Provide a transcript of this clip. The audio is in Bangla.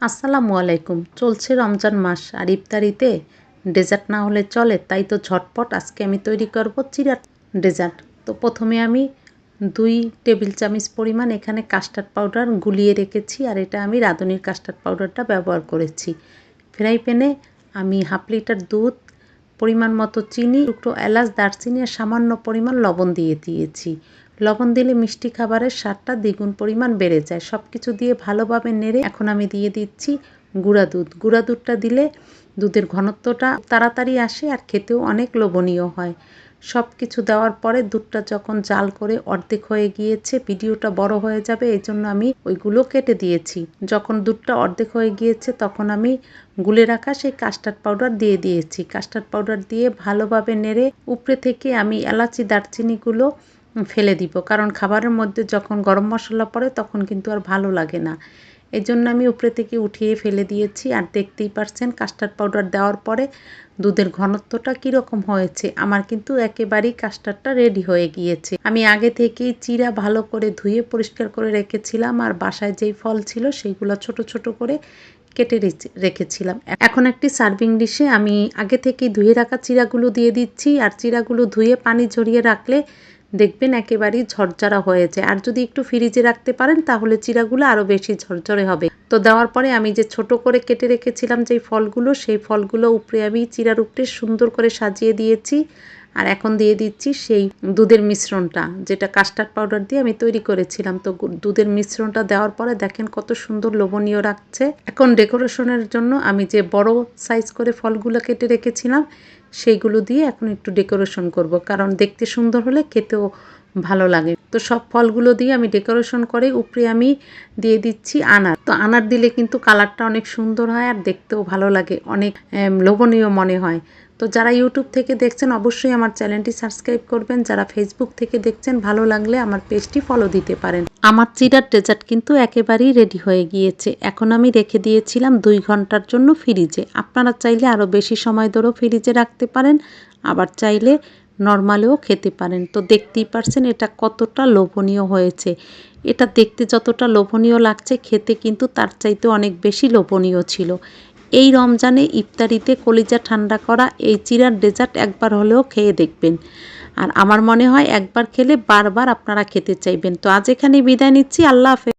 আসসালামু আলাইকুম। চলছে রমজান মাস আর ইফতারিতে ডেজার্ট না হলে চলে, তাই তো ঝটপট আজকে আমি তৈরি করব চিড়ার ডেজার্ট। তো প্রথমে আমি 2 টেবিল চামচ পরিমাণ এখানে কাস্টার্ড পাউডার গুলিয়ে রেখেছি, আর এটা আমি রাঁধুনির কাস্টার্ড পাউডারটা ব্যবহার করেছি। ফ্রাই প্যানে আমি হাফ লিটার দুধ, পরিমাণ মতো চিনি, টুকরো এলাচ, দারচিনি আর সামান্য পরিমাণ লবণ দিয়ে দিয়েছি। লবণ দিলে মিষ্টি খাবারের স্বাদটা দ্বিগুণ পরিমাণ বেড়ে যায়। সব কিছু দিয়ে ভালোভাবে নেড়ে এখন আমি দিয়ে দিচ্ছি গুঁড়া দুধ। গুঁড়া দুধটা দিলে দুধের ঘনত্বটা তাড়াতাড়ি আসে আর খেতেও অনেক লোভনীয় হয়। সব কিছু দেওয়ার পরে দুধটা যখন জাল করে অর্ধেক হয়ে গিয়েছে, ভিডিওটা বড় হয়ে যাবে, এই জন্য আমি ওইগুলো কেটে দিয়েছি। যখন দুধটা অর্ধেক হয়ে গিয়েছে তখন আমি গুলে রাখা সেই কাস্টার্ড পাউডার দিয়ে দিয়েছি। কাস্টার্ড পাউডার দিয়ে ভালোভাবে নেড়ে উপরে থেকে আমি এলাচি দারচিনিগুলো ফেলে দিব, কারণ খাবারের মধ্যে যখন গরম মশলা পড়ে তখন কিন্তু আর ভালো লাগে না। এই জন্য আমি উপরে থেকে উঠিয়ে ফেলে দিয়েছি। আর দেখতেই পারছেন কাস্টার্ড পাউডার দেওয়ার পরে দুধের ঘনত্বটা কীরকম হয়েছে। আমার কিন্তু একেবারেই কাস্টার্ডটা রেডি হয়ে গিয়েছে। আমি আগে থেকেই চিড়া ভালো করে ধুয়ে পরিষ্কার করে রেখেছিলাম, আর বাসায় যেই ফল ছিল সেইগুলো ছোট ছোট করে কেটে রেখেছিলাম। এখন একটি সার্ভিং ডিশে আমি আগে থেকেই ধুয়ে রাখা চিড়াগুলো দিয়ে দিচ্ছি। আর চিড়াগুলো ধুয়ে পানি ঝরিয়ে রাখলে দেখবেন একেবারেই ঝরঝরা হয়ে যায়। আর যদি একটু ফ্রিজে রাখতে পারেন তাহলে চিড়াগুলো আরও বেশি ঝরঝরে হবে। তো দেওয়ার পরে আমি যে ছোট করে কেটে রেখেছিলাম যেই ফলগুলো, সেই ফলগুলো উপরে আমি চিড়ার উপরে সুন্দর করে সাজিয়ে দিয়েছি। আর এখন দিয়ে দিচ্ছি সেই দুধের মিশ্রণটা, যেটা কাস্টার্ড পাউডার দিয়ে আমি তৈরি করেছিলাম। তো দুধের মিশ্রণটা দেওয়ার পরে দেখেন কত সুন্দর লোভনীয় লাগছে। এখন ডেকোরেশনের জন্য আমি যে বড় সাইজ করে ফলগুলো কেটে রেখেছিলাম সেইগুলো দিয়ে এখন একটু ডেকোরেশন করব, কারণ দেখতে সুন্দর হলে খেতেও ভালো লাগে। তো সব ফলগুলো দিয়ে আমি ডেকোরেশন করে উপরে আমি দিয়ে দিচ্ছি আনার। তো আনার দিলে কিন্তু কালারটা অনেক সুন্দর হয় আর দেখতেও ভালো লাগে, অনেক লোভনীয় মনে হয়। তো যারা ইউটিউব থেকে দেখছেন অবশ্যই আমার চ্যানেলটি সাবস্ক্রাইব করবেন। যারা ফেসবুক থেকে দেখছেন ভালো লাগলে আমার পেজটি ফলো দিতে পারেন। আমার চিড়ার ডেজার্ট কিন্তু একেবারেই রেডি হয়ে গিয়েছে। এখন আমি রেখে দিয়েছিলাম 2 ঘন্টার জন্য ফ্রিজে। আপনারা চাইলে আরও বেশি সময় ধরেও ফ্রিজে রাখতে পারেন, আবার চাইলে নর্মালেও খেতে পারেন। তো দেখতেই পারছেন এটা কতটা লোভনীয় হয়েছে। এটা দেখতে যতটা লোভনীয় লাগছে, খেতে কিন্তু তার চাইতে অনেক বেশি লোভনীয় ছিল। এই রমজানে ইফতারিতে কলিজা ঠান্ডা করা এই চিড়ার ডেজার্ট একবার হলেও খেয়ে দেখবেন। আর আমার মনে হয় একবার খেলে বারবার আপনারা খেতে চাইবেন। তো আজ এখানে বিদায় নিচ্ছি। আল্লাহ হাফেজ।